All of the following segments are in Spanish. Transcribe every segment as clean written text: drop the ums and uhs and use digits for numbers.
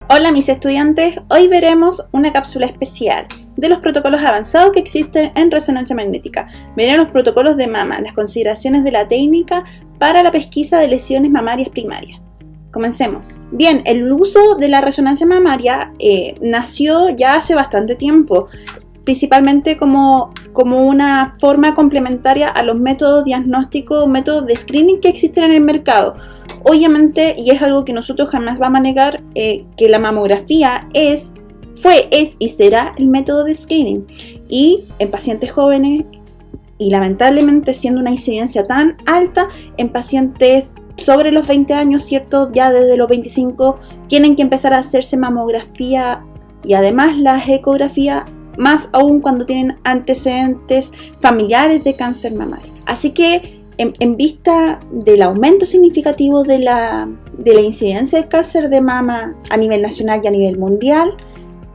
Hola mis estudiantes, hoy veremos una cápsula especial de los protocolos avanzados que existen en resonancia magnética. Veremos los protocolos de mama, las consideraciones de la técnica para la pesquisa de lesiones mamarias primarias. Comencemos. Bien, el uso de la resonancia mamaria nació ya hace bastante tiempo, principalmente como una forma complementaria a los métodos diagnósticos, métodos de screening que existen en el mercado. Obviamente, y es algo que nosotros jamás vamos a negar, que la mamografía fue y será el método de screening. Y en pacientes jóvenes, y lamentablemente siendo una incidencia tan alta, en pacientes sobre los 20 años, ¿cierto? Ya desde los 25 tienen que empezar a hacerse mamografía y además la ecografía, más aún cuando tienen antecedentes familiares de cáncer mamario. Así que en vista del aumento significativo de la incidencia de cáncer de mama a nivel nacional y a nivel mundial,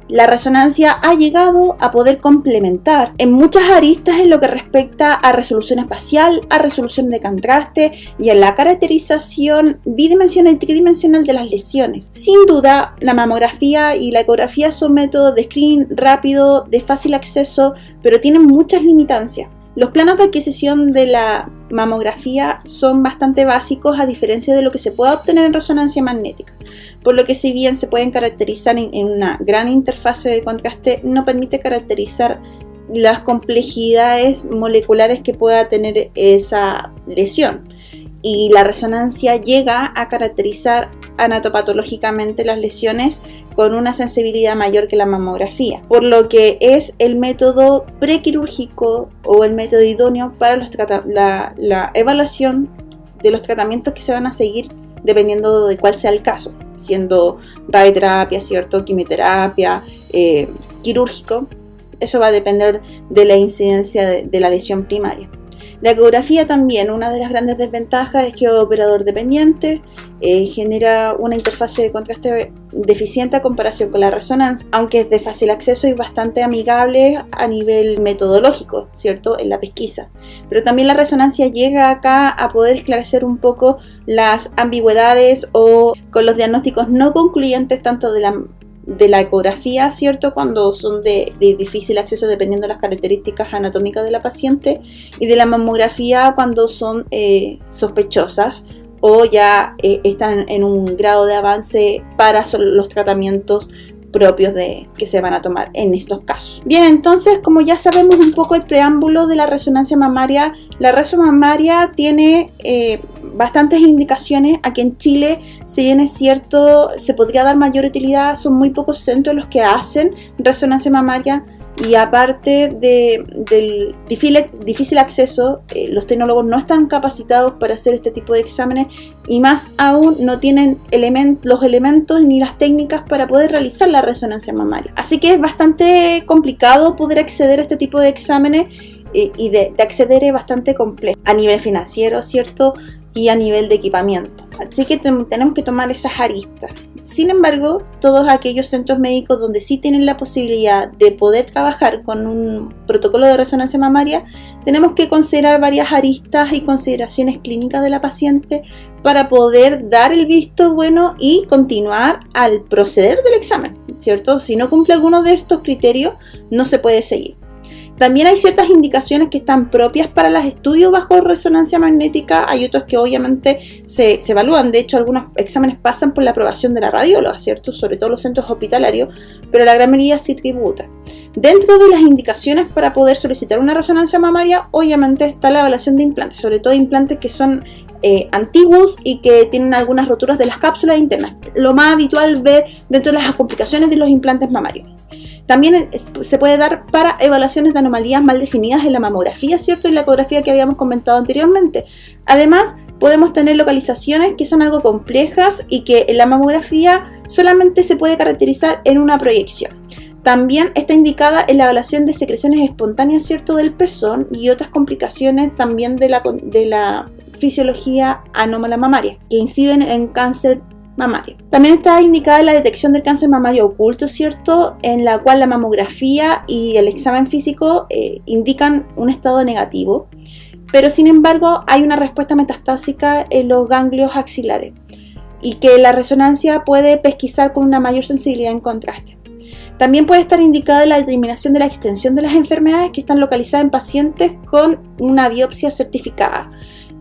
la resonancia ha llegado a poder complementar en muchas aristas en lo que respecta a resolución espacial, a resolución de contraste y a la caracterización bidimensional y tridimensional de las lesiones. Sin duda, la mamografía y la ecografía son métodos de screening rápido, de fácil acceso, pero tienen muchas limitancias. Los planos de adquisición de la mamografía son bastante básicos a diferencia de lo que se puede obtener en resonancia magnética, por lo que si bien se pueden caracterizar en una gran interfase de contraste, no permite caracterizar las complejidades moleculares que pueda tener esa lesión. Y la resonancia llega a caracterizar anatopatológicamente las lesiones con una sensibilidad mayor que la mamografía, por lo que es el método prequirúrgico o el método idóneo para la evaluación de los tratamientos que se van a seguir dependiendo de cuál sea el caso, siendo radioterapia, ¿cierto? Quimioterapia, quirúrgico. Eso va a depender de la incidencia de la lesión primaria. La ecografía también, una de las grandes desventajas es que es operador dependiente, genera una interfase de contraste deficiente a comparación con la resonancia, aunque es de fácil acceso y bastante amigable a nivel metodológico, ¿cierto? En la pesquisa. Pero también la resonancia llega acá a poder esclarecer un poco las ambigüedades o con los diagnósticos no concluyentes tanto de la ecografía, ¿cierto? Cuando son de difícil acceso dependiendo de las características anatómicas de la paciente, y de la mamografía cuando son sospechosas o ya están en un grado de avance para los tratamientos propios que se van a tomar en estos casos. Bien, entonces, como ya sabemos un poco el preámbulo de la resonancia mamaria, la resonancia mamaria tiene bastantes indicaciones. Aquí en Chile, si bien es cierto, se podría dar mayor utilidad, son muy pocos centros los que hacen resonancia mamaria, y aparte del difícil acceso, los tecnólogos no están capacitados para hacer este tipo de exámenes y más aún no tienen los elementos ni las técnicas para poder realizar la resonancia mamaria. Así que es bastante complicado poder acceder a este tipo de exámenes y de acceder es bastante complejo a nivel financiero, ¿cierto? Y a nivel de equipamiento. Así que tenemos que tomar esas aristas. Sin embargo, todos aquellos centros médicos donde sí tienen la posibilidad de poder trabajar con un protocolo de resonancia mamaria, tenemos que considerar varias aristas y consideraciones clínicas de la paciente para poder dar el visto bueno y continuar al proceder del examen, ¿cierto? Si no cumple alguno de estos criterios, no se puede seguir. También hay ciertas indicaciones que están propias para los estudios bajo resonancia magnética, hay otros que obviamente se evalúan, de hecho algunos exámenes pasan por la aprobación de la radióloga, ¿cierto? Sobre todo los centros hospitalarios, pero la gran mayoría sí tributa. Dentro de las indicaciones para poder solicitar una resonancia mamaria, obviamente está la evaluación de implantes, sobre todo implantes que son antiguos y que tienen algunas roturas de las cápsulas internas. Lo más habitual ver dentro de las complicaciones de los implantes mamarios. También se puede dar para evaluaciones de anomalías mal definidas en la mamografía, ¿cierto? Y la ecografía que habíamos comentado anteriormente. Además, podemos tener localizaciones que son algo complejas y que en la mamografía solamente se puede caracterizar en una proyección. También está indicada en la evaluación de secreciones espontáneas, ¿cierto? Del pezón y otras complicaciones también de la fisiología anómala mamaria que inciden en cáncer mamario. También está indicada la detección del cáncer mamario oculto, ¿cierto? En la cual la mamografía y el examen físico indican un estado negativo, pero sin embargo hay una respuesta metastásica en los ganglios axilares. y que la resonancia puede pesquisar con una mayor sensibilidad en contraste. También puede estar indicada la determinación de la extensión de las enfermedades que están localizadas en pacientes con una biopsia certificada.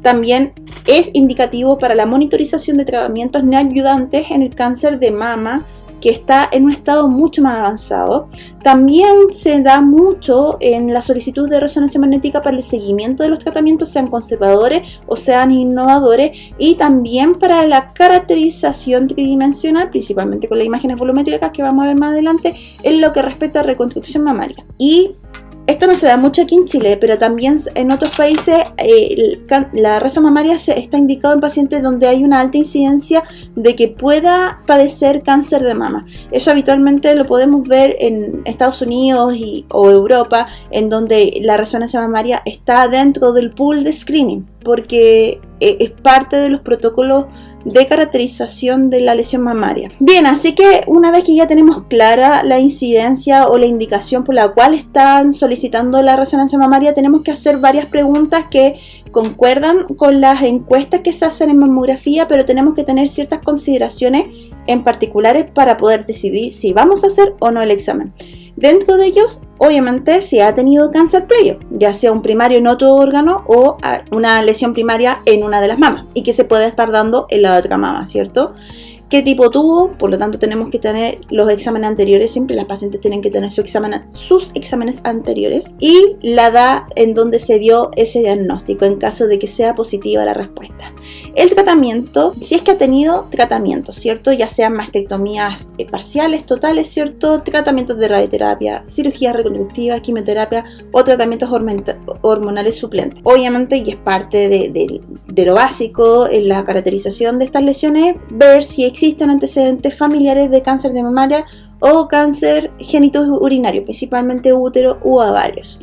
También es indicativo para la monitorización de tratamientos neoayudantes en el cáncer de mama que está en un estado mucho más avanzado. También se da mucho en la solicitud de resonancia magnética para el seguimiento de los tratamientos, sean conservadores o sean innovadores, y también para la caracterización tridimensional, principalmente con las imágenes volumétricas que vamos a ver más adelante, en lo que respecta a reconstrucción mamaria. Y esto no se da mucho aquí en Chile, pero también en otros países la resonancia mamaria está indicado en pacientes donde hay una alta incidencia de que pueda padecer cáncer de mama. Eso habitualmente lo podemos ver en Estados Unidos o Europa, en donde la resonancia mamaria está dentro del pool de screening, porque es parte de los protocolos de caracterización de la lesión mamaria. Bien, así que una vez que ya tenemos clara la incidencia o la indicación por la cual están solicitando la resonancia mamaria, tenemos que hacer varias preguntas que concuerdan con las encuestas que se hacen en mamografía, pero tenemos que tener ciertas consideraciones en particulares para poder decidir si vamos a hacer o no el examen. Dentro de ellos, obviamente, si ha tenido cáncer previo, ya sea un primario en otro órgano o una lesión primaria en una de las mamas y que se puede estar dando en la otra mama, ¿cierto? ¿Qué tipo tuvo? Por lo tanto, tenemos que tener los exámenes anteriores. Siempre las pacientes tienen que tener sus exámenes anteriores y la edad en donde se dio ese diagnóstico en caso de que sea positiva la respuesta. El tratamiento, si es que ha tenido tratamiento, ¿cierto? Ya sean mastectomías parciales, totales, ¿cierto? Tratamientos de radioterapia, cirugías reconstructivas, quimioterapia o tratamientos hormonales suplentes. Obviamente, y es parte de lo básico en la caracterización de estas lesiones, ver si existen antecedentes familiares de cáncer de mamaria o cáncer genitourinario, principalmente útero u ovarios.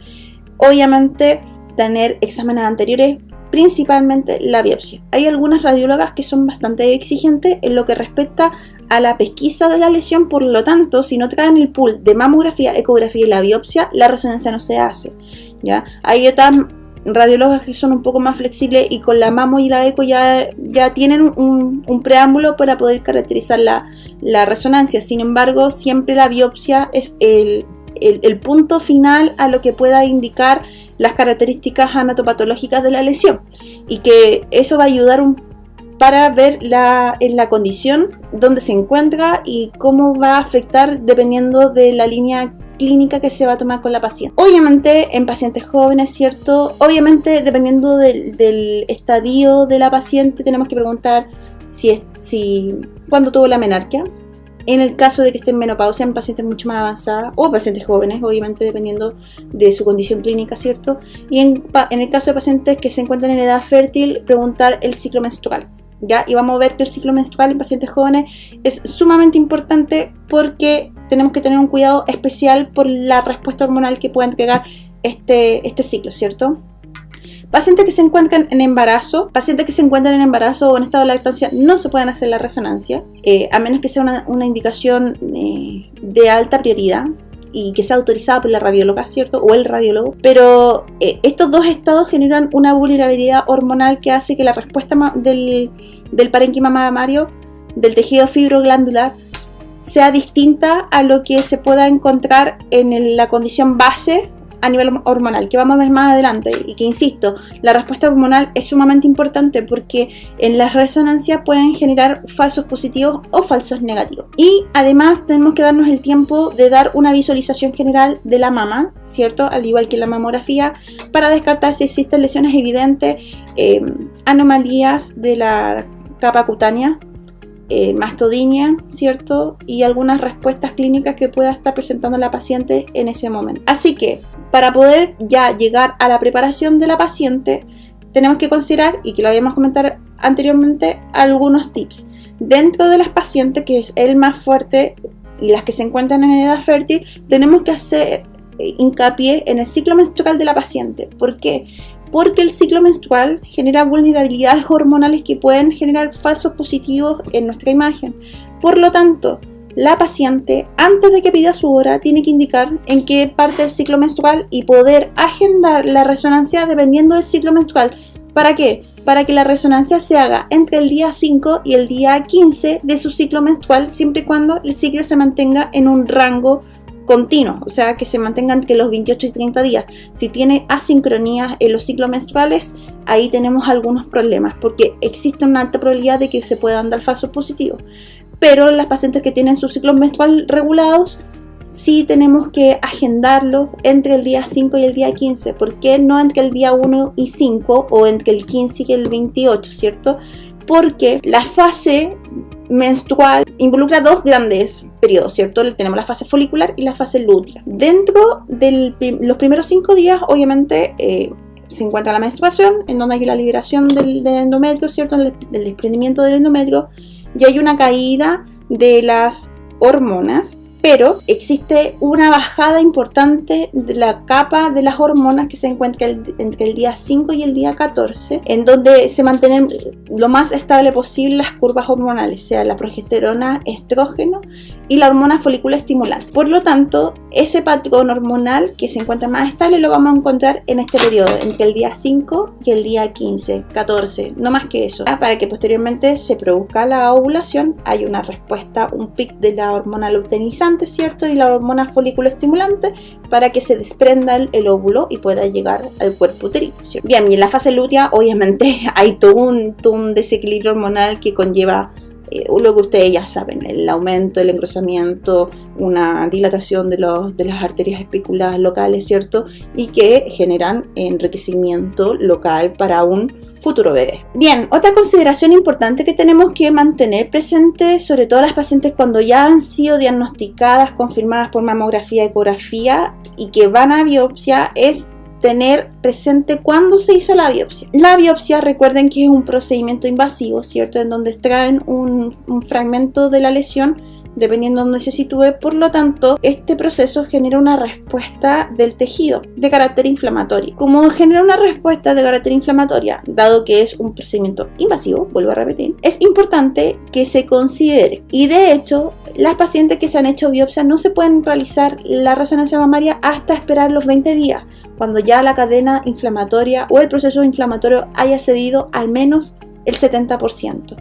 Obviamente, tener exámenes anteriores, principalmente la biopsia. Hay algunas radiólogas que son bastante exigentes en lo que respecta a la pesquisa de la lesión, por lo tanto, si no traen el pool de mamografía, ecografía y la biopsia, la resonancia no se hace, ¿ya? Hay otras radiólogas que son un poco más flexibles y con la mamo y la eco ya tienen un preámbulo para poder caracterizar la resonancia. Sin embargo, siempre la biopsia es el punto final a lo que pueda indicar las características anatopatológicas de la lesión, y que eso va a ayudar para ver en la condición donde se encuentra y cómo va a afectar dependiendo de la línea clínica que se va a tomar con la paciente. Obviamente en pacientes jóvenes, ¿cierto? Obviamente dependiendo del estadio de la paciente tenemos que preguntar cuándo tuvo la menarquia. En el caso de que esté en menopausia, en pacientes mucho más avanzadas o pacientes jóvenes, obviamente dependiendo de su condición clínica, ¿cierto? Y en el caso de pacientes que se encuentran en edad fértil, preguntar el ciclo menstrual, ¿ya? Y vamos a ver que el ciclo menstrual en pacientes jóvenes es sumamente importante porque tenemos que tener un cuidado especial por la respuesta hormonal que puede entregar este ciclo, ¿cierto? Pacientes que se encuentran en embarazo o en estado de lactancia no se pueden hacer la resonancia, a menos que sea una indicación de alta prioridad y que sea autorizada por la radióloga, ¿cierto? O el radiólogo. Pero estos dos estados generan una vulnerabilidad hormonal que hace que la respuesta del parénquima mamario, del tejido fibroglandular, sea distinta a lo que se pueda encontrar en la condición base a nivel hormonal, que vamos a ver más adelante, y que, insisto, la respuesta hormonal es sumamente importante porque en las resonancias pueden generar falsos positivos o falsos negativos. Y además tenemos que darnos el tiempo de dar una visualización general de la mama, ¿cierto? Al igual que la mamografía, para descartar si existen lesiones evidentes, anomalías de la capa cutánea, mastodinia, ¿cierto? Y algunas respuestas clínicas que pueda estar presentando la paciente en ese momento. Así que, para poder ya llegar a la preparación de la paciente, tenemos que considerar, y que lo habíamos comentado anteriormente, algunos tips. Dentro de las pacientes, que es el más fuerte, y las que se encuentran en edad fértil, tenemos que hacer hincapié en el ciclo menstrual de la paciente. ¿Por qué? Porque el ciclo menstrual genera vulnerabilidades hormonales que pueden generar falsos positivos en nuestra imagen. Por lo tanto, la paciente, antes de que pida su hora, tiene que indicar en qué parte del ciclo menstrual y poder agendar la resonancia dependiendo del ciclo menstrual, ¿Para qué? Para que la resonancia se haga entre el día 5 y el día 15 de su ciclo menstrual, siempre y cuando el ciclo se mantenga en un rango continuo, o sea, que se mantenga entre los 28 y 30 días. Si tiene asincronías en los ciclos menstruales, ahí tenemos algunos problemas, porque existe una alta probabilidad de que se puedan dar falsos positivos. Pero las pacientes que tienen su ciclo menstrual regulados, sí tenemos que agendarlo entre el día 5 y el día 15. ¿Por qué no entre el día 1 y 5 o entre el 15 y el 28, cierto? Porque la fase menstrual involucra dos grandes periodos, ¿cierto? Tenemos la fase folicular y la fase lútea. Dentro de los primeros 5 días, obviamente, se encuentra la menstruación, en donde hay la liberación del endometrio, ¿cierto? El desprendimiento del endometrio, y hay una caída de las hormonas, pero existe una bajada importante de la capa de las hormonas que se encuentra entre el día 5 y el día 14, en donde se mantienen lo más estable posible las curvas hormonales, sea la progesterona, estrógeno y la hormona folículo estimulante. Por lo tanto, ese patrón hormonal que se encuentra más estable lo vamos a encontrar en este periodo, entre el día 5 y el día 15, 14, no más que eso. Para que posteriormente se produzca la ovulación, hay una respuesta, un pic de la hormona luteinizante, ¿cierto? Y la hormona folículo estimulante, para que se desprenda el óvulo y pueda llegar al cuerpo uterino, ¿cierto? Bien, y en la fase lútea, obviamente, hay todo un desequilibrio hormonal que conlleva lo que ustedes ya saben, el aumento, el engrosamiento, una dilatación de las arterias espiculares locales, ¿cierto? Y que generan enriquecimiento local para un futuro bebé. Bien, otra consideración importante que tenemos que mantener presente, sobre todo las pacientes cuando ya han sido diagnosticadas, confirmadas por mamografía, ecografía y que van a biopsia, es tener presente cuándo se hizo la biopsia. La biopsia, recuerden que es un procedimiento invasivo, ¿cierto? En donde extraen un fragmento de la lesión dependiendo de dónde se sitúe. Por lo tanto, este proceso genera una respuesta del tejido de carácter inflamatorio. Como genera una respuesta de carácter inflamatoria, dado que es un procedimiento invasivo, vuelvo a repetir, es importante que se considere. Y de hecho, las pacientes que se han hecho biopsia no se pueden realizar la resonancia mamaria hasta esperar los 20 días, cuando ya la cadena inflamatoria o el proceso inflamatorio haya cedido al menos el 70%.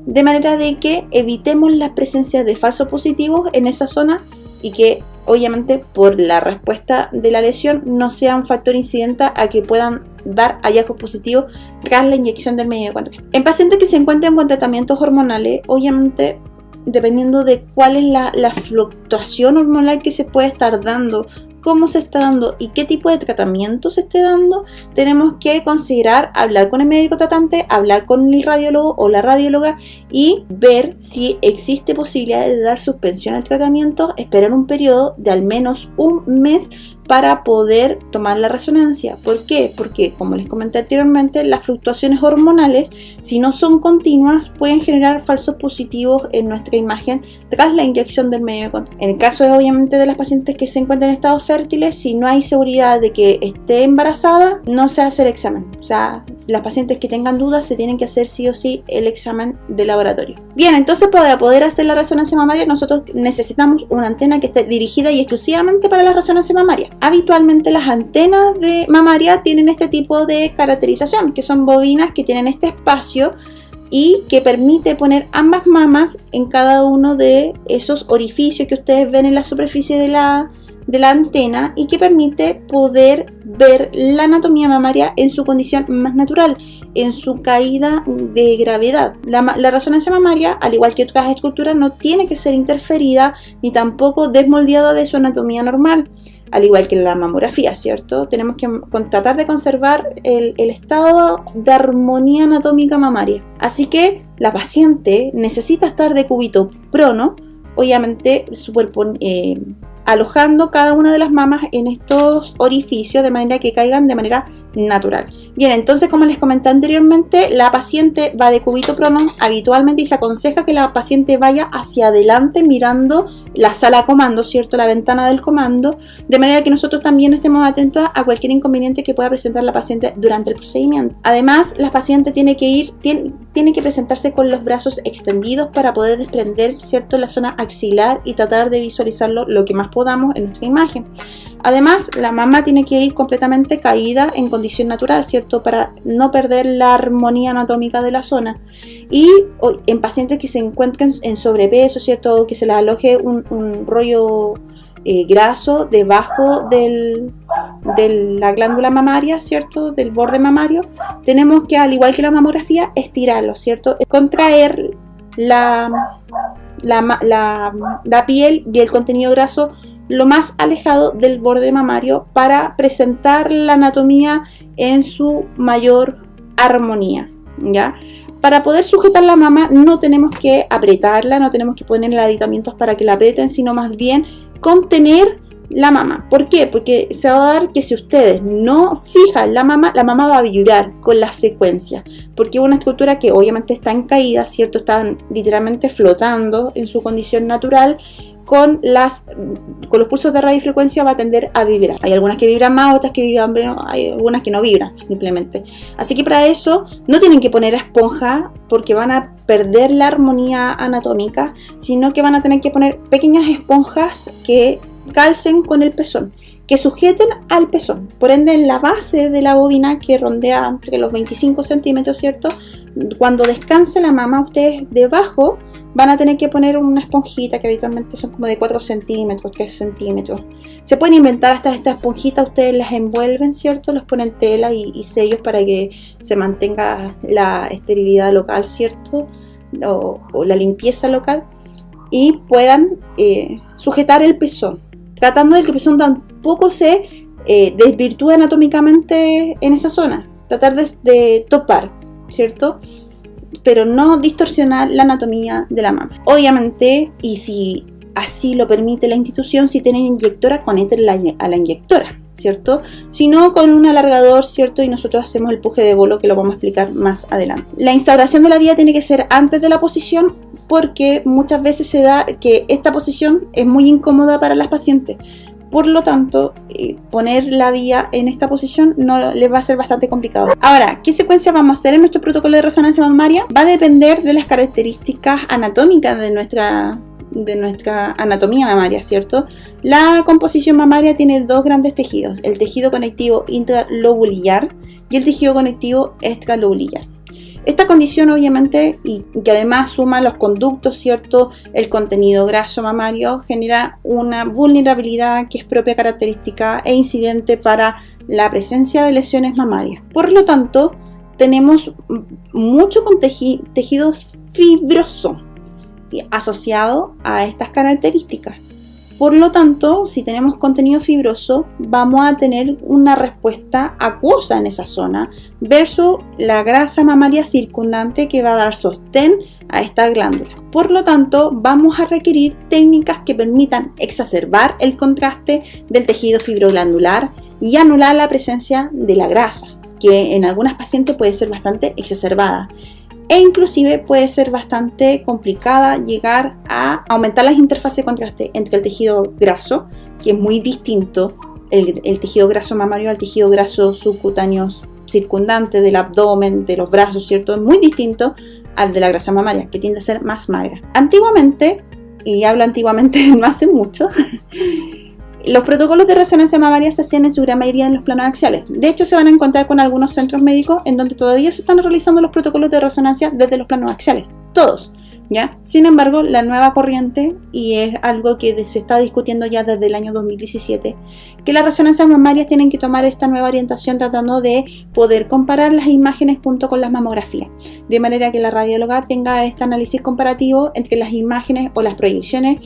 De manera de que evitemos la presencia de falsos positivos en esa zona y que obviamente por la respuesta de la lesión no sea un factor incidente a que puedan dar hallazgos positivos tras la inyección del medio de contraste. En pacientes que se encuentran con tratamientos hormonales, obviamente dependiendo de cuál es la fluctuación hormonal que se puede estar dando, cómo se está dando y qué tipo de tratamiento se esté dando, tenemos que considerar hablar con el médico tratante, hablar con el radiólogo o la radióloga y ver si existe posibilidad de dar suspensión al tratamiento, esperar un periodo de al menos un mes para poder tomar la resonancia. ¿Por qué? Porque, como les comenté anteriormente, las fluctuaciones hormonales, si no son continuas, pueden generar falsos positivos en nuestra imagen tras la inyección del medio de contraste. En el caso, obviamente, de las pacientes que se encuentran en estados fértiles, si no hay seguridad de que esté embarazada, no se hace el examen. O sea, las pacientes que tengan dudas se tienen que hacer sí o sí el examen de laboratorio. Bien, entonces para poder hacer la resonancia mamaria, nosotros necesitamos una antena que esté dirigida y exclusivamente para la resonancia mamaria. Habitualmente las antenas de mamaria tienen este tipo de caracterización, que son bobinas que tienen este espacio y que permite poner ambas mamas en cada uno de esos orificios que ustedes ven en la superficie de la antena y que permite poder ver la anatomía mamaria en su condición más natural, en su caída de gravedad. La resonancia mamaria, al igual que otras estructuras, no tiene que ser interferida ni tampoco desmoldeada de su anatomía normal, al igual que la mamografía, ¿cierto? Tenemos que tratar de conservar el estado de armonía anatómica mamaria. Así que la paciente necesita estar de cúbito prono, obviamente alojando cada una de las mamas en estos orificios de manera que caigan de manera natural. Bien, entonces como les comenté anteriormente, la paciente va de cúbito prono habitualmente y se aconseja que la paciente vaya hacia adelante mirando la sala comando, ¿cierto? La ventana del comando, de manera que nosotros también estemos atentos a cualquier inconveniente que pueda presentar la paciente durante el procedimiento. Además, la paciente tiene que presentarse con los brazos extendidos para poder desprender, ¿cierto?, la zona axilar y tratar de visualizarlo lo que más podamos en nuestra imagen. Además, la mama tiene que ir completamente caída en condición natural, ¿cierto? Para no perder la armonía anatómica de la zona. Y en pacientes que se encuentren en sobrepeso, ¿cierto? Que se les aloje un rollo graso debajo de la glándula mamaria, ¿cierto? Del borde mamario, tenemos que, al igual que la mamografía, estirarlo, ¿cierto? Contraer la piel y el contenido graso lo más alejado del borde mamario para presentar la anatomía en su mayor armonía, ¿ya? Para poder sujetar la mama no tenemos que apretarla, no tenemos que ponerle aditamentos para que la aprieten, sino más bien contener la mama. ¿Por qué? Porque se va a dar que si ustedes no fijan la mama va a vibrar con la secuencia, porque es una estructura que obviamente está en caída, ¿cierto? Están literalmente flotando en su condición natural. Con los pulsos de radiofrecuencia va a tender a vibrar. Hay algunas que vibran más, otras que vibran menos, hay algunas que no vibran simplemente. Así que para eso no tienen que poner esponja porque van a perder la armonía anatómica, sino que van a tener que poner pequeñas esponjas que calcen con el pezón, que sujeten al pezón. Por ende, en la base de la bobina, que rondea entre los 25 centímetros, ¿cierto? Cuando descanse la mama, ustedes debajo van a tener que poner una esponjita que habitualmente son como de 4 centímetros, 3 centímetros. Se pueden inventar hasta esta esponjita, ustedes las envuelven, ¿cierto? Los ponen tela y sellos para que se mantenga la esterilidad local, ¿cierto? O la limpieza local, y puedan sujetar el pezón, tratando de que el pezón tampoco se desvirtúe anatómicamente en esa zona. Tratar de topar, ¿cierto? Pero no distorsionar la anatomía de la mama. Obviamente, y si así lo permite la institución, si tienen inyectora, conéctenla a la inyectora, ¿cierto? Si no, con un alargador, ¿cierto? Y nosotros hacemos el puje de bolo, que lo vamos a explicar más adelante. La instauración de la vía tiene que ser antes de la posición, porque muchas veces se da que esta posición es muy incómoda para las pacientes. Por lo tanto, poner la vía en esta posición no les va a ser bastante complicado. Ahora, ¿qué secuencia vamos a hacer en nuestro protocolo de resonancia mamaria? Va a depender de las características anatómicas de nuestra anatomía mamaria, ¿cierto? La composición mamaria tiene dos grandes tejidos: el tejido conectivo intralobulillar y el tejido conectivo extralobulillar. Esta condición, obviamente, y que además suma los conductos, ¿cierto? El contenido graso mamario, genera una vulnerabilidad que es propia característica e incidente para la presencia de lesiones mamarias. Por lo tanto, tenemos mucho tejido fibroso asociado a estas características. Por lo tanto, si tenemos contenido fibroso, vamos a tener una respuesta acuosa en esa zona versus la grasa mamaria circundante, que va a dar sostén a esta glándula. Por lo tanto, vamos a requerir técnicas que permitan exacerbar el contraste del tejido fibroglandular y anular la presencia de la grasa, que en algunas pacientes puede ser bastante exacerbada. E inclusive puede ser bastante complicada llegar a aumentar las interfaces de contraste entre el tejido graso, que es muy distinto, el tejido graso mamario al tejido graso subcutáneo circundante del abdomen, de los brazos, ¿cierto? Es muy distinto al de la grasa mamaria, que tiende a ser más magra. Antiguamente, y hablo antiguamente no hace mucho, los protocolos de resonancia mamaria se hacían en su gran mayoría en los planos axiales. De hecho, se van a encontrar con algunos centros médicos en donde todavía se están realizando los protocolos de resonancia desde los planos axiales. Todos, ¿ya? Sin embargo, la nueva corriente, y es algo que se está discutiendo ya desde el año 2017, que las resonancias mamarias tienen que tomar esta nueva orientación tratando de poder comparar las imágenes junto con las mamografías, de manera que la radióloga tenga este análisis comparativo entre las imágenes o las proyecciones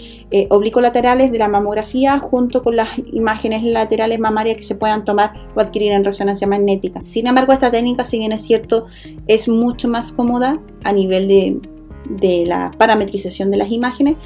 oblicuolaterales de la mamografía junto con las imágenes laterales mamarias que se puedan tomar o adquirir en resonancia magnética. Sin embargo, esta técnica, si bien es cierto, es mucho más cómoda a nivel de la parametrización de las imágenes,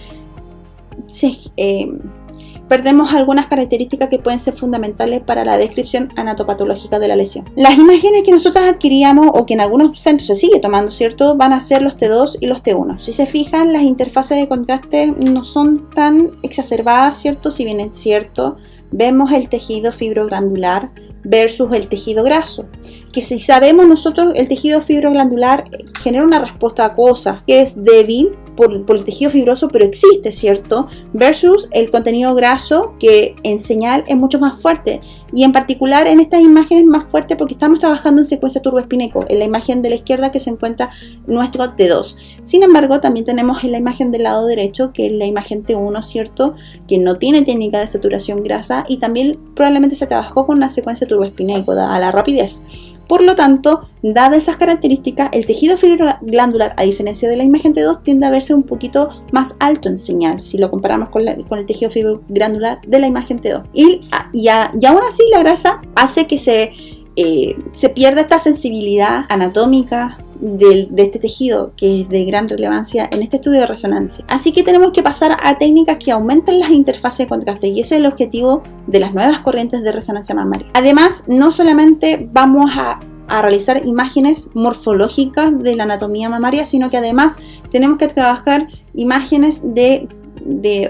perdemos algunas características que pueden ser fundamentales para la descripción anatopatológica de la lesión. Las imágenes que nosotros adquiríamos o que en algunos centros se sigue tomando, ¿cierto? Van a ser los T2 y los T1. Si se fijan, las interfaces de contraste no son tan exacerbadas, ¿cierto? Si bien es cierto, vemos el tejido fibroglandular versus el tejido graso. que si sabemos nosotros el tejido fibroglandular genera una respuesta acuosa que es débil por el tejido fibroso, pero existe, ¿cierto? Versus el contenido graso que en señal es mucho más fuerte, y en particular en estas imágenes más fuerte porque estamos trabajando en secuencia turboespineco, en la imagen de la izquierda que se encuentra nuestro T2. Sin embargo, también tenemos en la imagen del lado derecho, que es la imagen T1, ¿cierto? Que no tiene técnica de saturación grasa y también probablemente se trabajó con una secuencia turboespineco a la rapidez. Por lo tanto, dadas esas características, el tejido fibroglandular, a diferencia de la imagen T2, tiende a verse un poquito más alto en señal, si lo comparamos con el tejido fibroglandular de la imagen T2. Y aún así la grasa hace que se pierda esta sensibilidad anatómica de este tejido, que es de gran relevancia en este estudio de resonancia. Así que tenemos que pasar a técnicas que aumenten las interfaces de contraste, y ese es el objetivo de las nuevas corrientes de resonancia mamaria. Además, no solamente vamos a realizar imágenes morfológicas de la anatomía mamaria, sino que además tenemos que trabajar imágenes de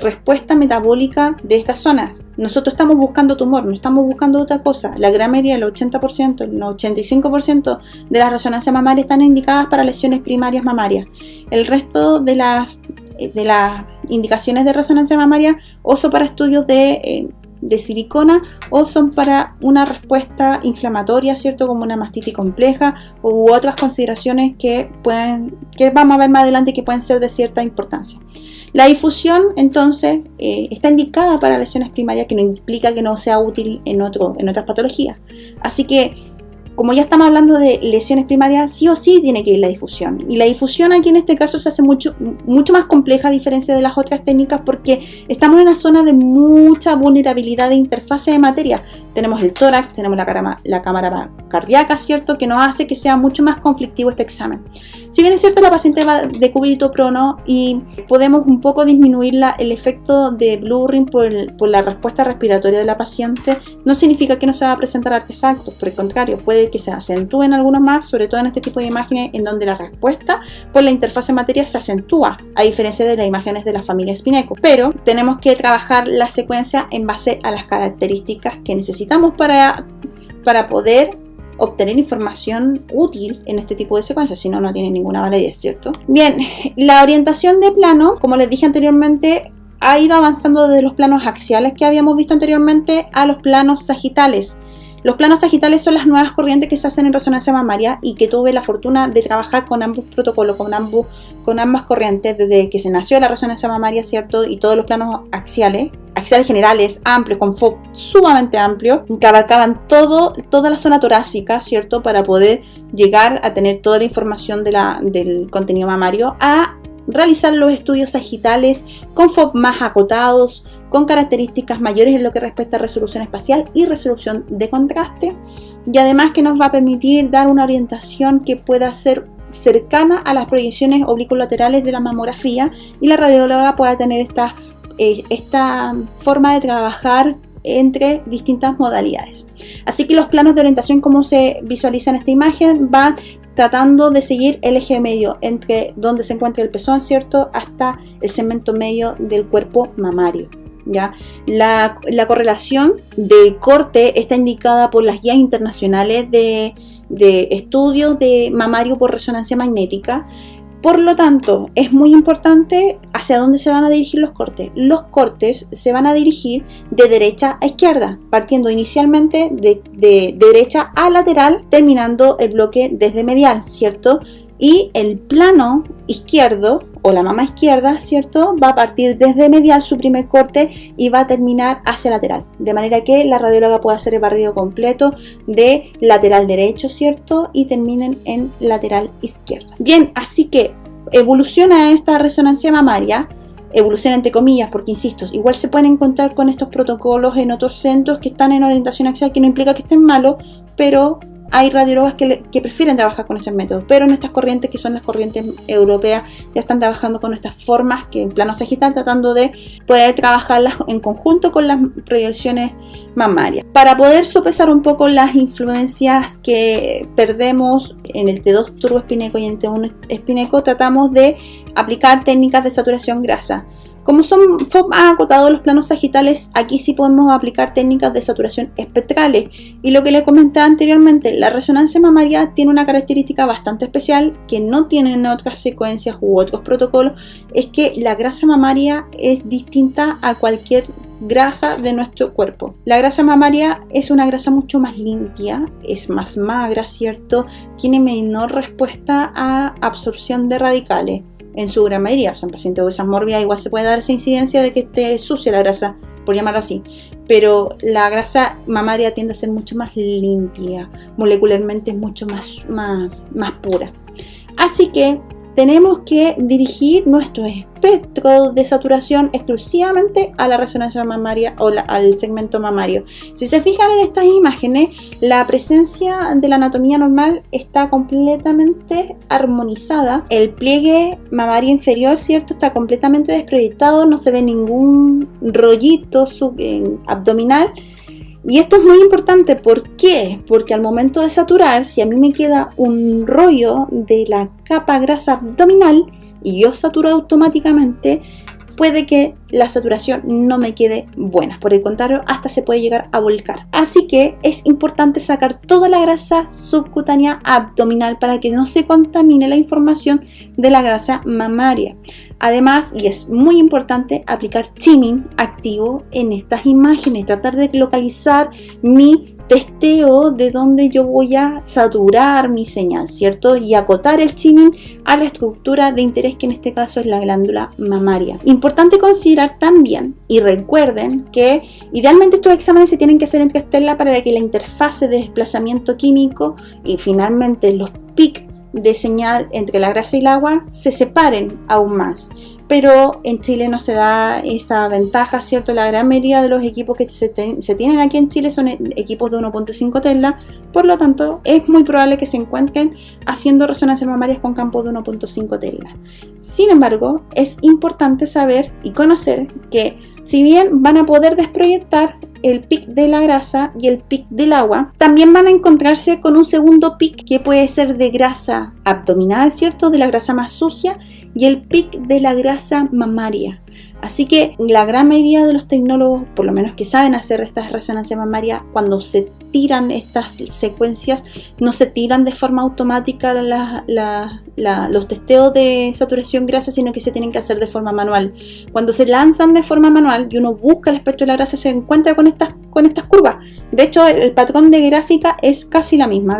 respuesta metabólica de estas zonas. Nosotros estamos buscando tumor, no estamos buscando otra cosa. La gran mayoría, el 80%, el 85% de las resonancias mamarias están indicadas para lesiones primarias mamarias. El resto de las indicaciones de resonancia mamaria o son para estudios de silicona o son para una respuesta inflamatoria, ¿cierto? Como una mastitis compleja u otras consideraciones que vamos a ver más adelante que pueden ser de cierta importancia. La difusión, entonces, está indicada para lesiones primarias, que no implica que no sea útil en otras patologías. Así que, como ya estamos hablando de lesiones primarias, sí o sí tiene que ir la difusión. Y la difusión aquí en este caso se hace mucho más compleja a diferencia de las otras técnicas, porque estamos en una zona de mucha vulnerabilidad de interfase de materia. Tenemos el tórax, tenemos la cámara cardíaca, ¿cierto? Que nos hace que sea mucho más conflictivo este examen. Si bien es cierto, la paciente va de cúbito prono y podemos un poco disminuir el efecto de blurring por la respuesta respiratoria de la paciente, no significa que no se va a presentar artefactos. Por el contrario, puede que se acentúen algunos más, sobre todo en este tipo de imágenes en donde la respuesta por la interfase materia se acentúa, a diferencia de las imágenes de la familia Spineco. Pero tenemos que trabajar la secuencia en base a las características que necesitamos para poder obtener información útil en este tipo de secuencias, si no, no tiene ninguna validez, ¿cierto? Bien, la orientación de plano, como les dije anteriormente, ha ido avanzando desde los planos axiales que habíamos visto anteriormente a los planos sagitales. Los planos sagitales son las nuevas corrientes que se hacen en resonancia mamaria y que tuve la fortuna de trabajar con ambos protocolos, con ambas corrientes desde que se nació la resonancia mamaria, ¿cierto? Y todos los planos axiales generales, amplios, con FOB sumamente amplio, que abarcaban toda la zona torácica, ¿cierto? Para poder llegar a tener toda la información del contenido mamario, a realizar los estudios sagitales con FOB más acotados, con características mayores en lo que respecta a resolución espacial y resolución de contraste, y además que nos va a permitir dar una orientación que pueda ser cercana a las proyecciones oblicuolaterales de la mamografía, y la radióloga pueda tener esta forma de trabajar entre distintas modalidades. Así que los planos de orientación, como se visualiza en esta imagen, van tratando de seguir el eje medio entre donde se encuentra el pezón, ¿cierto?, hasta el segmento medio del cuerpo mamario. ¿Ya? La correlación de corte está indicada por las guías internacionales de estudios de mamario por resonancia magnética. Por lo tanto, es muy importante hacia dónde se van a dirigir los cortes. Los cortes se van a dirigir de derecha a izquierda, partiendo inicialmente de derecha a lateral, terminando el bloque desde medial, ¿cierto? Y el plano izquierdo, o la mama izquierda, ¿cierto?, va a partir desde medial su primer corte y va a terminar hacia lateral, de manera que la radióloga pueda hacer el barrido completo de lateral derecho, ¿cierto?, y terminen en lateral izquierdo. Bien, así que evoluciona esta resonancia mamaria, evoluciona entre comillas, porque insisto, igual se pueden encontrar con estos protocolos en otros centros que están en orientación axial, que no implica que estén malos, pero hay radiólogas que prefieren trabajar con estos métodos, pero en estas corrientes, que son las corrientes europeas, ya están trabajando con estas formas que en plano sagital, tratando de poder trabajarlas en conjunto con las proyecciones mamarias. Para poder sopesar un poco las influencias que perdemos en el T2 turboespineco y en T1 espineco, tratamos de aplicar técnicas de saturación grasa. Como son más acotados los planos sagitales, aquí sí podemos aplicar técnicas de saturación espectrales. Y lo que les comentaba anteriormente, la resonancia mamaria tiene una característica bastante especial que no tienen otras secuencias u otros protocolos, es que la grasa mamaria es distinta a cualquier grasa de nuestro cuerpo. La grasa mamaria es una grasa mucho más limpia, es más magra, ¿cierto? Tiene menor respuesta a absorción de radicales. En su gran mayoría, o sea, en pacientes de obesidad mórbida igual se puede dar esa incidencia de que esté sucia la grasa, por llamarlo así, pero la grasa mamaria tiende a ser mucho más limpia, molecularmente es mucho más pura. Así que tenemos que dirigir nuestro espectro de saturación exclusivamente a la resonancia mamaria o al segmento mamario. Si se fijan en estas imágenes, la presencia de la anatomía normal está completamente armonizada. El pliegue mamario inferior, ¿cierto?, está completamente desproyectado, no se ve ningún rollito abdominal. Y esto es muy importante, ¿por qué? Porque al momento de saturar, si a mí me queda un rollo de la capa grasa abdominal y yo saturo automáticamente, puede que la saturación no me quede buena. Por el contrario, hasta se puede llegar a volcar. Así que es importante sacar toda la grasa subcutánea abdominal para que no se contamine la información de la grasa mamaria. Además, y es muy importante, aplicar chiming activo en estas imágenes, tratar de localizar mi testeo de dónde yo voy a saturar mi señal, ¿cierto? Y acotar el chiming a la estructura de interés, que en este caso es la glándula mamaria. Importante considerar también, y recuerden que idealmente estos exámenes se tienen que hacer en Castella para que la interfase de desplazamiento químico y finalmente los picos de señal entre la grasa y el agua se separen aún más. Pero en Chile no se da esa ventaja, ¿cierto? La gran mayoría de los equipos que se tienen aquí en Chile son equipos de 1.5 Tesla, por lo tanto es muy probable que se encuentren haciendo resonancias mamarias con campos de 1.5 Tesla. Sin embargo, es importante saber y conocer que si bien van a poder desproyectar el pic de la grasa y el pic del agua, también van a encontrarse con un segundo pic que puede ser de grasa abdominal, ¿cierto? De la grasa más sucia, y el pic de la grasa mamaria. Así que la gran mayoría de los tecnólogos, por lo menos que saben hacer estas resonancias mamarias, cuando se tiran estas secuencias, no se tiran de forma automática los testeos de saturación grasa, sino que se tienen que hacer de forma manual. Cuando se lanzan de forma manual y uno busca el espectro de la grasa, se encuentra con estas curvas. De hecho, el patrón de gráfica es casi la misma,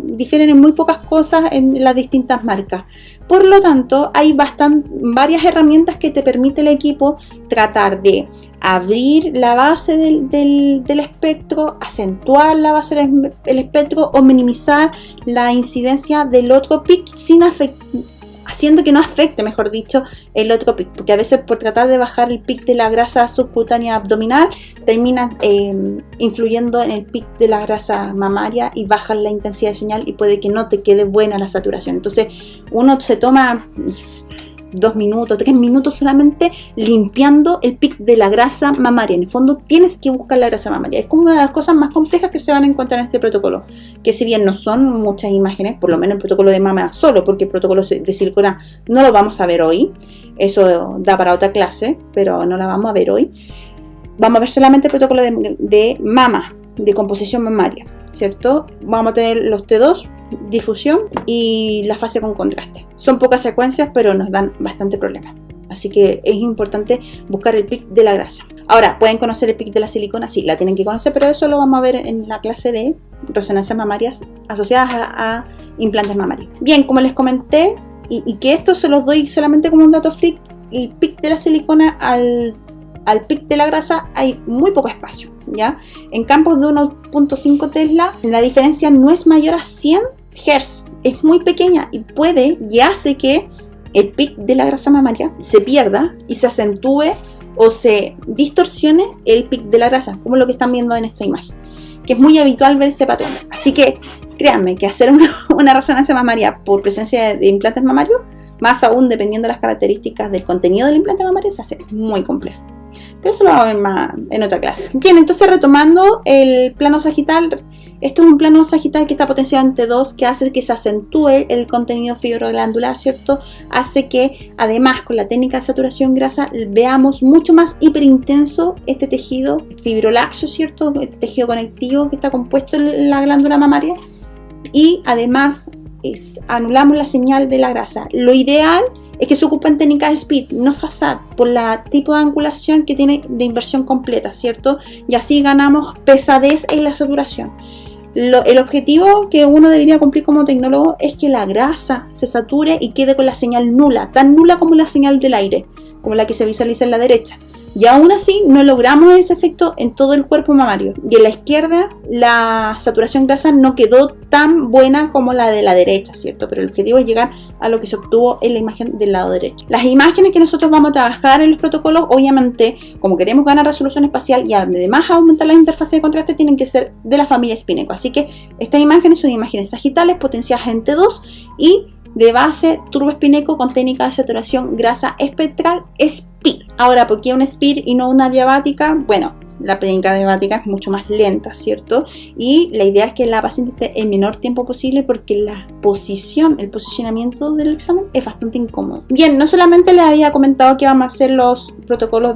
difieren en muy pocas cosas en las distintas marcas. Por lo tanto, hay varias herramientas que te permite el equipo tratar de abrir la base del espectro, acentuar la base del espectro o minimizar la incidencia del otro pic haciendo que no afecte, mejor dicho, el otro pic, porque a veces por tratar de bajar el pic de la grasa subcutánea abdominal termina influyendo en el pic de la grasa mamaria y baja la intensidad de señal y puede que no te quede buena la saturación. Entonces uno se toma 2 minutos, 3 minutos solamente limpiando el pic de la grasa mamaria. En el fondo tienes que buscar la grasa mamaria. Es como una de las cosas más complejas que se van a encontrar en este protocolo, que si bien no son muchas imágenes, por lo menos el protocolo de mama solo, porque el protocolo de silicona no lo vamos a ver hoy, eso da para otra clase, pero no la vamos a ver hoy. Vamos a ver solamente el protocolo de mama, de composición mamaria, ¿cierto? Vamos a tener los T2, difusión y la fase con contraste. Son pocas secuencias, pero nos dan bastante problema. Así que es importante buscar el pic de la grasa. Ahora, ¿pueden conocer el pic de la silicona? Sí, la tienen que conocer, pero eso lo vamos a ver en la clase de resonancias mamarias asociadas a implantes mamarios. Bien, como les comenté, y que esto se los doy solamente como un dato freak, el pic de la silicona al pic de la grasa hay muy poco espacio, ¿ya? En campos de 1.5 Tesla, la diferencia no es mayor a 100 Hz, es muy pequeña y puede y hace que el pic de la grasa mamaria se pierda y se acentúe o se distorsione el pic de la grasa, como lo que están viendo en esta imagen, que es muy habitual ver ese patrón. Así que créanme que hacer una resonancia mamaria por presencia de implantes mamarios, más aún dependiendo de las características del contenido del implante mamario, se hace muy complejo. Pero eso lo vamos a ver más en otra clase. Bien, entonces retomando el plano sagital, Esto es un plano sagital que está potenciado en T2, que hace que se acentúe el contenido fibroglandular, ¿cierto? Hace que, además, con la técnica de saturación grasa, veamos mucho más hiperintenso este tejido fibrolaxo, ¿cierto? Este tejido conectivo que está compuesto en la glándula mamaria. Y además, anulamos la señal de la grasa. Lo ideal es que se ocupen técnicas SPID, no FASAD, por la tipo de angulación que tiene de inversión completa, ¿cierto? Y así ganamos pesadez en la saturación. El objetivo que uno debería cumplir como tecnólogo es que la grasa se sature y quede con la señal nula, tan nula como la señal del aire, como la que se visualiza en la derecha. Y aún así no logramos ese efecto en todo el cuerpo mamario. Y en la izquierda la saturación grasa no quedó tan buena como la de la derecha, ¿cierto? Pero el objetivo es llegar a lo que se obtuvo en la imagen del lado derecho. Las imágenes que nosotros vamos a trabajar en los protocolos, obviamente, como queremos ganar resolución espacial y además aumentar la interfaz de contraste, tienen que ser de la familia Spineco. Así que estas imágenes son imágenes sagitales potenciadas en T2 y de base turboespineco con técnica de saturación grasa espectral SPIR. Ahora, ¿por qué un SPIR y no una diabática? Bueno, la técnica diabática es mucho más lenta, ¿cierto? Y la idea es que la paciente esté el menor tiempo posible porque el posicionamiento del examen es bastante incómodo. Bien, no solamente les había comentado que vamos a hacer los protocolos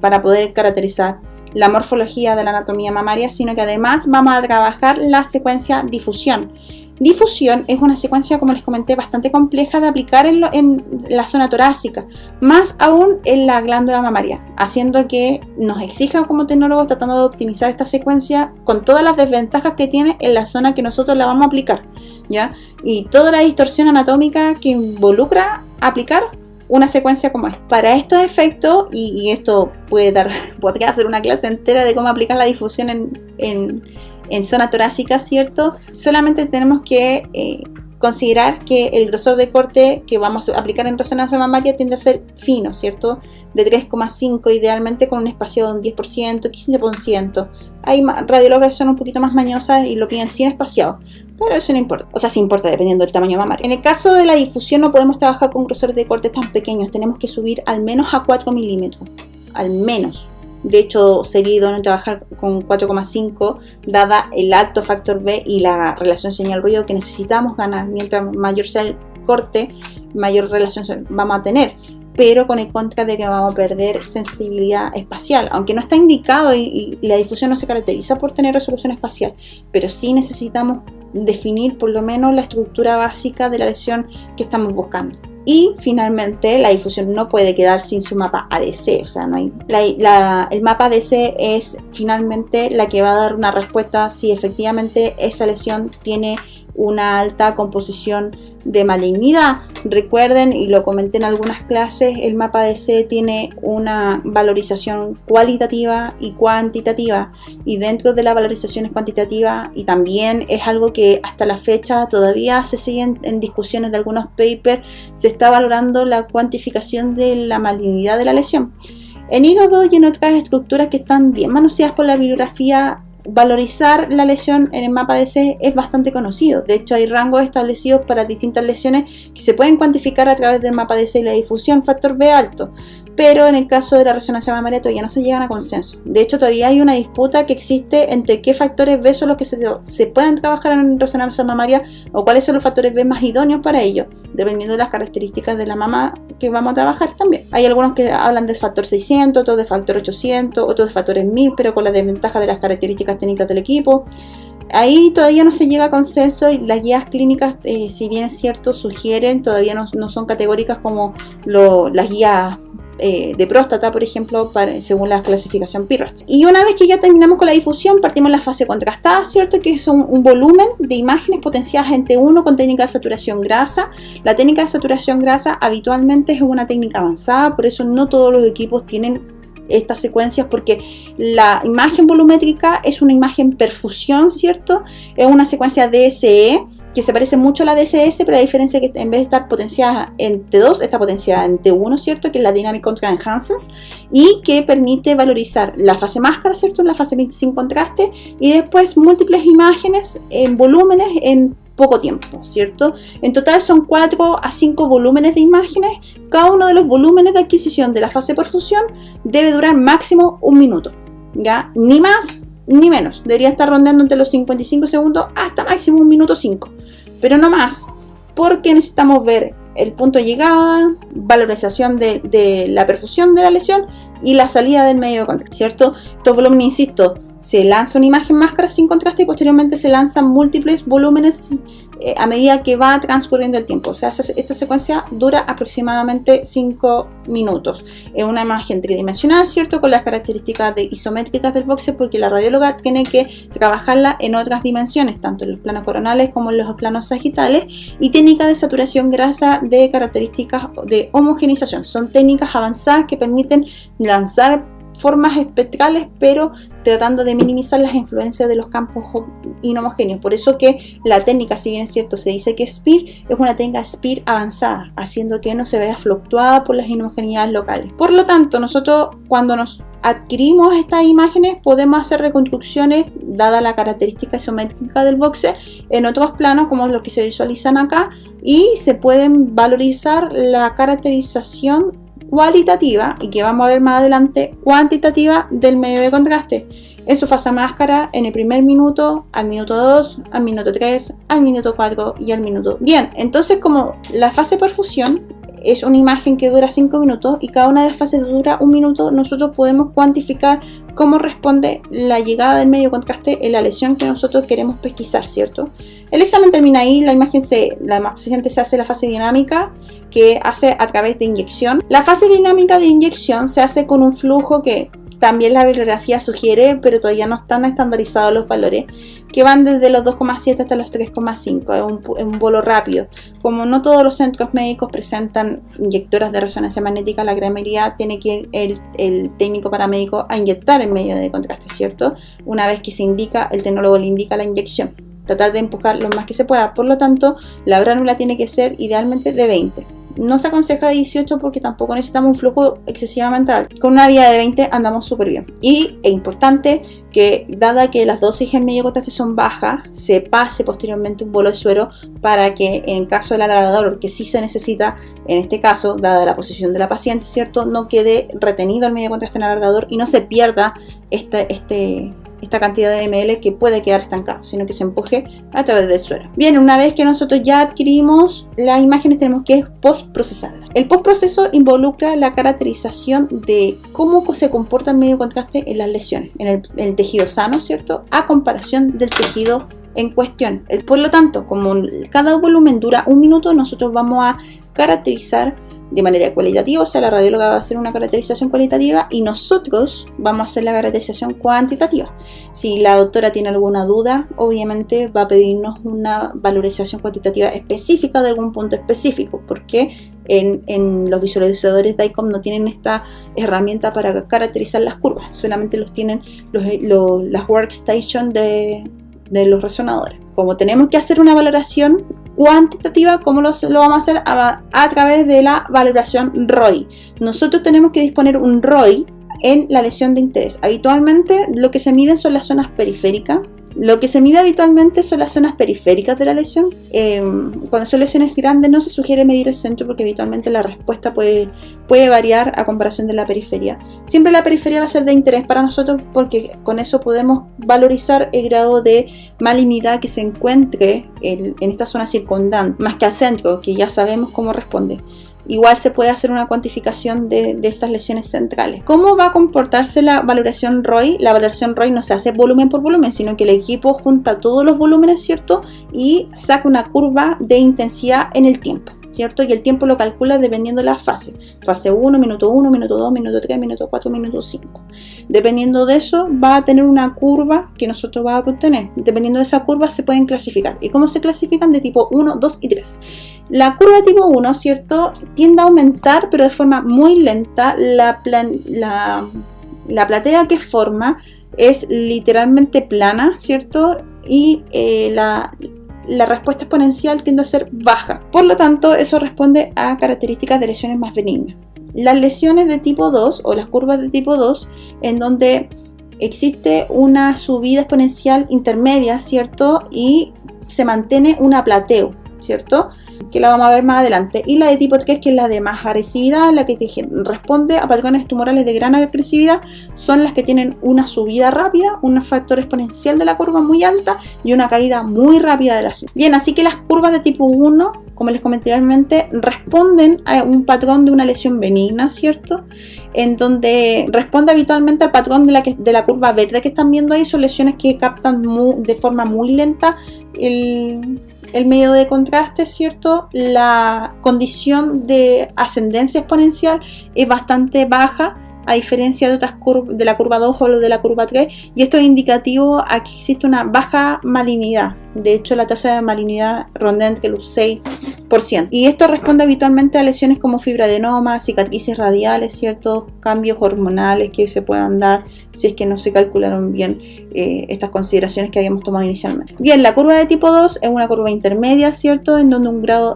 para poder caracterizar la morfología de la anatomía mamaria, sino que además vamos a trabajar la secuencia difusión. Difusión es una secuencia, como les comenté, bastante compleja de aplicar en la zona torácica, más aún en la glándula mamaria, haciendo que nos exija como tecnólogos tratando de optimizar esta secuencia con todas las desventajas que tiene en la zona que nosotros la vamos a aplicar, ¿ya? Y toda la distorsión anatómica que involucra aplicar una secuencia como esta. Para estos efectos, y esto podría hacer una clase entera de cómo aplicar la difusión en zona torácica, ¿cierto? Solamente tenemos que considerar que el grosor de corte que vamos a aplicar en resonancia mamaria tiende a ser fino, ¿cierto? De 3,5 idealmente, con un espacio de un 10%, 15%. Hay radiólogas que son un poquito más mañosas y lo piden sin espaciado, pero eso no importa. O sea, sí importa dependiendo del tamaño mamario. En el caso de la difusión no podemos trabajar con grosores de corte tan pequeños, tenemos que subir al menos a 4 milímetros, al menos. De hecho, sería idóneo trabajar con 4,5 dada el alto factor B y la relación señal-ruido que necesitamos ganar. Mientras mayor sea el corte, mayor relación vamos a tener, pero con el contra de que vamos a perder sensibilidad espacial, aunque no está indicado y la difusión no se caracteriza por tener resolución espacial, pero sí necesitamos definir por lo menos la estructura básica de la lesión que estamos buscando. Y finalmente la difusión no puede quedar sin su mapa ADC, o sea, no hay, el mapa ADC es finalmente la que va a dar una respuesta si efectivamente esa lesión tiene una alta composición de malignidad. Recuerden, y lo comenté en algunas clases, el mapa ADC tiene una valorización cualitativa y cuantitativa, y dentro de la valorización cuantitativa, y también es algo que hasta la fecha todavía se siguen en discusiones de algunos papers, se está valorando la cuantificación de la malignidad de la lesión. En hígado y en otras estructuras que están bien manoseadas por la bibliografía, valorizar la lesión en el mapa ADC es bastante conocido. De hecho, hay rangos establecidos para distintas lesiones que se pueden cuantificar a través del mapa ADC y la difusión factor B alto, pero en el caso de la resonancia mamaria todavía no se llegan a consenso. De hecho, todavía hay una disputa que existe entre qué factores B son los que se pueden trabajar en resonancia mamaria o cuáles son los factores B más idóneos para ello, dependiendo de las características de la mama que vamos a trabajar también. Hay algunos que hablan de factor 600, otros de factor 800, otros de factores 1000, pero con la desventaja de las características técnicas del equipo. Ahí todavía no se llega a consenso y las guías clínicas, si bien es cierto, sugieren, todavía no son categóricas como las guías de próstata, por ejemplo, según la clasificación PIRATS. Y una vez que ya terminamos con la difusión, partimos en la fase contrastada, ¿cierto? Que es un volumen de imágenes potenciadas en T1 con técnica de saturación grasa. La técnica de saturación grasa habitualmente es una técnica avanzada, por eso no todos los equipos tienen estas secuencias, porque la imagen volumétrica es una imagen perfusión, ¿cierto? Es una secuencia DSE que se parece mucho a la DSS, pero la diferencia es que en vez de estar potenciada en T2, está potenciada en T1, ¿cierto? Que es la Dynamic Contrast Enhancement, y que permite valorizar la fase máscara, ¿cierto? La fase sin contraste, y después múltiples imágenes en volúmenes en poco tiempo, ¿cierto? En total son 4 a 5 volúmenes de imágenes. Cada uno de los volúmenes de adquisición de la fase perfusión debe durar máximo 1 minuto, ¿ya? Ni más ni menos, debería estar rondeando entre los 55 segundos hasta máximo 1 minuto 5, pero no más, porque necesitamos ver el punto de llegada, valorización de la perfusión de la lesión y la salida del medio de contraste, ¿cierto? Estos volúmenes, insisto, se lanza una imagen máscara sin contraste y posteriormente se lanzan múltiples volúmenes a medida que va transcurriendo el tiempo. O sea, esta secuencia dura aproximadamente 5 minutos. Es una imagen tridimensional, ¿cierto? Con las características isométricas del boxe, porque la radióloga tiene que trabajarla en otras dimensiones, tanto en los planos coronales como en los planos sagitales, y técnica de saturación grasa de características de homogenización. Son técnicas avanzadas que permiten lanzar formas espectrales, pero tratando de minimizar las influencias de los campos inhomogéneos. Por eso que la técnica, si bien es cierto, se dice que es SPIR, es una técnica SPIR avanzada, haciendo que no se vea fluctuada por las inhomogeneidades locales. Por lo tanto, nosotros cuando nos adquirimos estas imágenes podemos hacer reconstrucciones, dada la característica isométrica del boxe, en otros planos como los que se visualizan acá, y se pueden valorizar la caracterización cualitativa, y que vamos a ver más adelante, cuantitativa del medio de contraste en su fase máscara en el primer minuto, al minuto 2, al minuto 3, al minuto 4 y al minuto. Bien, entonces como la fase de perfusión es una imagen que dura 5 minutos y cada una de las fases dura 1 minuto, nosotros podemos cuantificar cómo responde la llegada del medio contraste en la lesión que nosotros queremos pesquisar, ¿cierto? El examen termina ahí, la paciente se hace la fase dinámica, que hace a través de inyección. La fase dinámica de inyección se hace con un flujo que también la bibliografía sugiere, pero todavía no están estandarizados los valores, que van desde los 2,7 hasta los 3,5, es un bolo rápido. Como no todos los centros médicos presentan inyectoras de resonancia magnética, la gran mayoría tiene que ir el técnico paramédico a inyectar el medio de contraste, ¿cierto? Una vez que se indica, el tecnólogo le indica la inyección, tratar de empujar lo más que se pueda. Por lo tanto, la bránula tiene que ser idealmente de 20. No se aconseja de 18 porque tampoco necesitamos un flujo excesivamente alto. Con una vía de 20 andamos súper bien. Y es importante que, dada que las dosis en medio contraste son bajas, se pase posteriormente un bolo de suero para que en caso del alargador, que sí se necesita en este caso, dada la posición de la paciente, ¿cierto?, no quede retenido el medio contraste en el alargador y no se pierda esta cantidad de ml que puede quedar estancado, sino que se empuje a través del suero. Bien, una vez que nosotros ya adquirimos las imágenes, tenemos que postprocesarlas. El postproceso involucra la caracterización de cómo se comporta el medio contraste en las lesiones, en el tejido sano, ¿cierto?, a comparación del tejido en cuestión. Por lo tanto, como cada volumen dura 1 minuto, nosotros vamos a caracterizar de manera cualitativa, o sea, la radióloga va a hacer una caracterización cualitativa y nosotros vamos a hacer la caracterización cuantitativa. Si la doctora tiene alguna duda, obviamente va a pedirnos una valorización cuantitativa específica de algún punto específico, porque en los visualizadores DICOM no tienen esta herramienta para caracterizar las curvas, solamente los tienen las workstation de los resonadores. Como tenemos que hacer una valoración cuantitativa, ¿cómo lo vamos a hacer? A través de la valoración ROI. Nosotros tenemos que disponer un ROI en la lesión de interés. Habitualmente lo que se mide son las zonas periféricas. Lo que se mide habitualmente son las zonas periféricas de la lesión. Cuando son lesiones grandes no se sugiere medir el centro porque habitualmente la respuesta puede variar a comparación de la periferia. Siempre la periferia va a ser de interés para nosotros porque con eso podemos valorizar el grado de malignidad que se encuentre en esta zona circundante, más que al centro, que ya sabemos cómo responde. Igual se puede hacer una cuantificación de estas lesiones centrales. ¿Cómo va a comportarse la valoración ROI? La valoración ROI no se hace volumen por volumen, sino que el equipo junta todos los volúmenes, ¿cierto?, y saca una curva de intensidad en el tiempo, ¿cierto? Y el tiempo lo calcula dependiendo de la fase. Fase 1, minuto 1, minuto 2, minuto 3, minuto 4, minuto 5. Dependiendo de eso, va a tener una curva que nosotros vamos a obtener. Dependiendo de esa curva se pueden clasificar. ¿Y cómo se clasifican? De tipo 1, 2 y 3. La curva de tipo 1, ¿cierto?, tiende a aumentar, pero de forma muy lenta. La platea que forma es literalmente plana, ¿cierto? Y la respuesta exponencial tiende a ser baja. Por lo tanto, eso responde a características de lesiones más benignas. Las lesiones de tipo 2 o las curvas de tipo 2, en donde existe una subida exponencial intermedia, ¿cierto?, y se mantiene un aplateo, ¿cierto? que la vamos a ver más adelante, y la de tipo 3, que es la de más agresividad, la que responde a patrones tumorales de gran agresividad, son las que tienen una subida rápida, un factor exponencial de la curva muy alta y una caída muy rápida de la señal. Bien, así que las curvas de tipo 1, como les comenté anteriormente, responden a un patrón de una lesión benigna, ¿cierto? En donde responde habitualmente al patrón de la curva verde que están viendo ahí. Son lesiones que captan de forma muy lenta el medio de contraste, ¿cierto? La condición de ascendencia exponencial es bastante baja, a diferencia de otras curvas, de la curva 2 o de la curva 3, y esto es indicativo a que existe una baja malignidad. De hecho, la tasa de malignidad ronda entre el 6%. Y esto responde habitualmente a lesiones como fibroadenoma, cicatrices radiales, ciertos cambios hormonales que se puedan dar si es que no se calcularon bien estas consideraciones que habíamos tomado inicialmente. Bien, la curva de tipo 2 es una curva intermedia, ¿cierto? En donde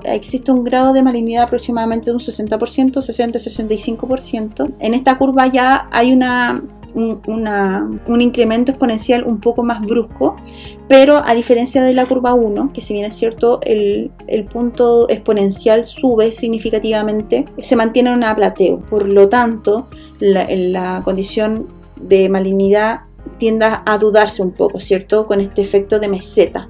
existe un grado de malignidad aproximadamente de un 60%, 60-65%. En esta curva ya hay un incremento exponencial un poco más brusco, pero a diferencia de la curva 1, que si bien es cierto el punto exponencial sube significativamente, se mantiene en un aplateo. Por lo tanto, la condición de malignidad tiende a dudarse un poco, ¿cierto? Con este efecto de meseta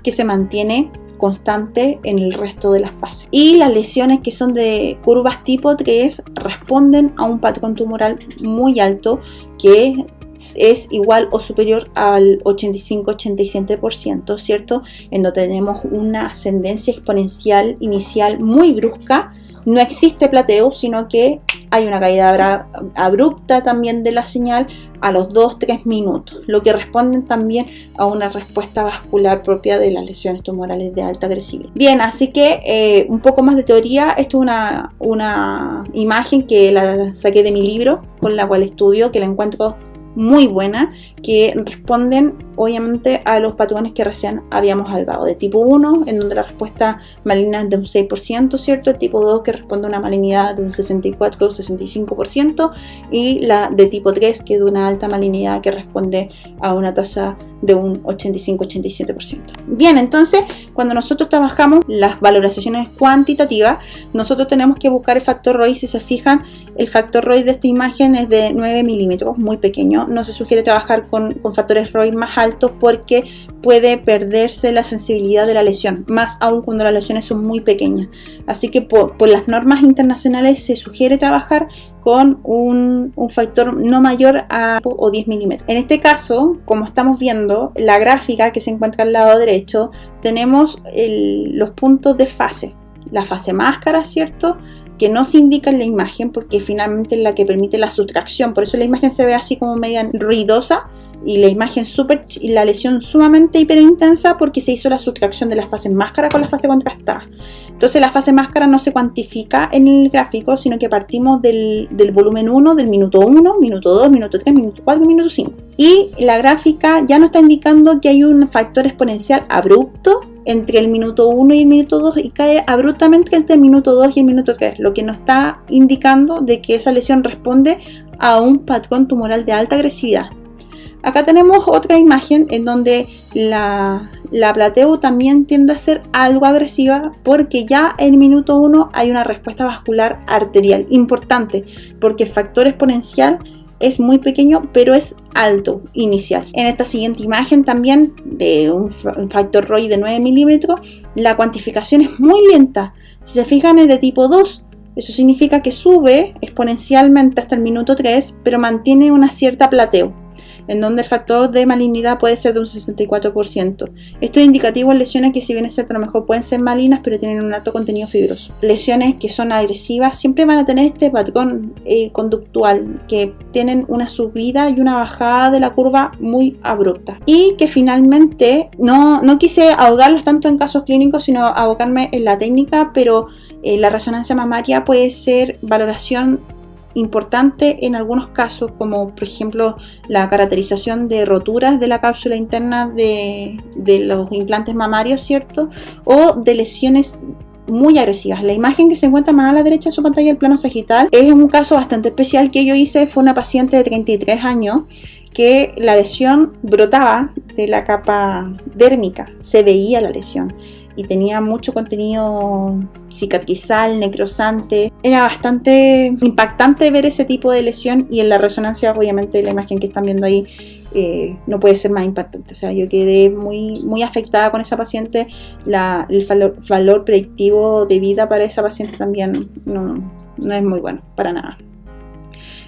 que se mantiene constante en el resto de las fases. Y las lesiones que son de curvas tipo 3 responden a un patrón tumoral muy alto, que es igual o superior al 85-87%, ¿cierto? En donde tenemos una ascendencia exponencial inicial muy brusca. No existe plateo, sino que hay una caída abrupta también de la señal a los 2-3 minutos, lo que responde también a una respuesta vascular propia de las lesiones tumorales de alta agresividad. Bien, así que un poco más de teoría. Esto es una imagen que la saqué de mi libro, con la cual estudio, que la encuentro muy buena, que responden obviamente a los patrones que recién habíamos hablado, de tipo 1, en donde la respuesta maligna es de un 6%, ¿cierto? El tipo 2, que responde a una malignidad de un 64-65%, y la de tipo 3, que es de una alta malignidad, que responde a una tasa de un 85-87%. Bien, entonces, cuando nosotros trabajamos las valoraciones cuantitativas, nosotros tenemos que buscar el factor ROI. Si se fijan, el factor ROI de esta imagen es de 9 milímetros, muy pequeño. No se sugiere trabajar con factores ROI más altos porque puede perderse la sensibilidad de la lesión, más aún cuando las lesiones son muy pequeñas. Así que por las normas internacionales se sugiere trabajar con un factor no mayor a 10 milímetros. En este caso, como estamos viendo, la gráfica que se encuentra al lado derecho, tenemos los puntos de fase. La fase máscara, ¿cierto?, que no se indica en la imagen porque finalmente es la que permite la sustracción. Por eso la imagen se ve así como media ruidosa y la lesión sumamente hiperintensa, porque se hizo la sustracción de la fase máscara con la fase contrastada. Entonces la fase máscara no se cuantifica en el gráfico, sino que partimos del volumen 1, del minuto 1, minuto 2, minuto 3, minuto 4, minuto 5. Y la gráfica ya nos está indicando que hay un factor exponencial abrupto entre el minuto 1 y el minuto 2 y cae abruptamente entre el minuto 2 y el minuto 3, lo que nos está indicando de que esa lesión responde a un patrón tumoral de alta agresividad. Acá tenemos otra imagen en donde la plateo también tiende a ser algo agresiva, porque ya en el minuto 1 hay una respuesta vascular arterial importante, porque el factor exponencial es muy pequeño, pero es alto inicial. En esta siguiente imagen también de un factor ROI de 9 milímetros, la cuantificación es muy lenta. Si se fijan, es de tipo 2. Eso significa que sube exponencialmente hasta el minuto 3, pero mantiene una cierta plateo, en donde el factor de malignidad puede ser de un 64%. Esto es indicativo en lesiones que, si bien es cierto, a lo mejor pueden ser malignas, pero tienen un alto contenido fibroso. Lesiones que son agresivas siempre van a tener este patrón conductual, que tienen una subida y una bajada de la curva muy abrupta. Y que finalmente, no quise ahogarlos tanto en casos clínicos, sino abocarme en la técnica, pero la resonancia mamaria puede ser valoración importante en algunos casos, como por ejemplo la caracterización de roturas de la cápsula interna de los implantes mamarios, ¿cierto?, o de lesiones muy agresivas. La imagen que se encuentra más a la derecha de su pantalla del plano sagital es un caso bastante especial que yo hice. Fue una paciente de 33 años que la lesión brotaba de la capa dérmica, se veía la lesión. y tenía mucho contenido cicatrizal, necrosante. Era bastante impactante ver ese tipo de lesión, y en la resonancia obviamente la imagen que están viendo ahí no puede ser más impactante. O sea, yo quedé muy afectada con esa paciente. El valor predictivo de vida para esa paciente también no es muy bueno, para nada.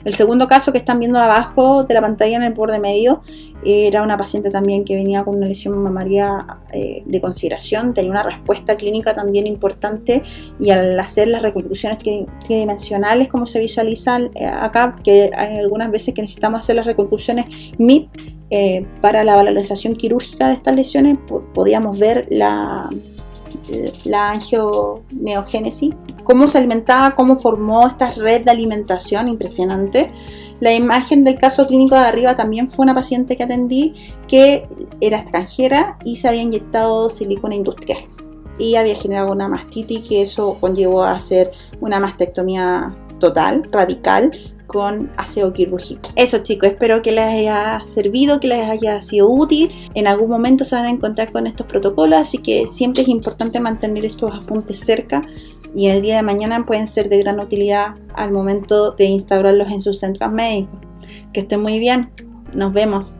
El segundo caso que están viendo abajo de la pantalla en el borde medio era una paciente también que venía con una lesión mamaria de consideración, tenía una respuesta clínica también importante, y al hacer las reconstrucciones tridimensionales, como se visualiza acá, que hay algunas veces que necesitamos hacer las reconstrucciones MIP para la valorización quirúrgica de estas lesiones, podíamos ver la angioneogénesis, cómo se alimentaba, cómo formó esta red de alimentación impresionante. La imagen del caso clínico de arriba también fue una paciente que atendí que era extranjera y se había inyectado silicona industrial y había generado una mastitis, que eso conllevó a hacer una mastectomía total, radical, con aseo quirúrgico. Eso, chicos, espero que les haya servido, que les haya sido útil. En algún momento se van a encontrar con estos protocolos, así que siempre es importante mantener estos apuntes cerca, y en el día de mañana pueden ser de gran utilidad al momento de instaurarlos en sus centros médicos. Que estén muy bien, nos vemos.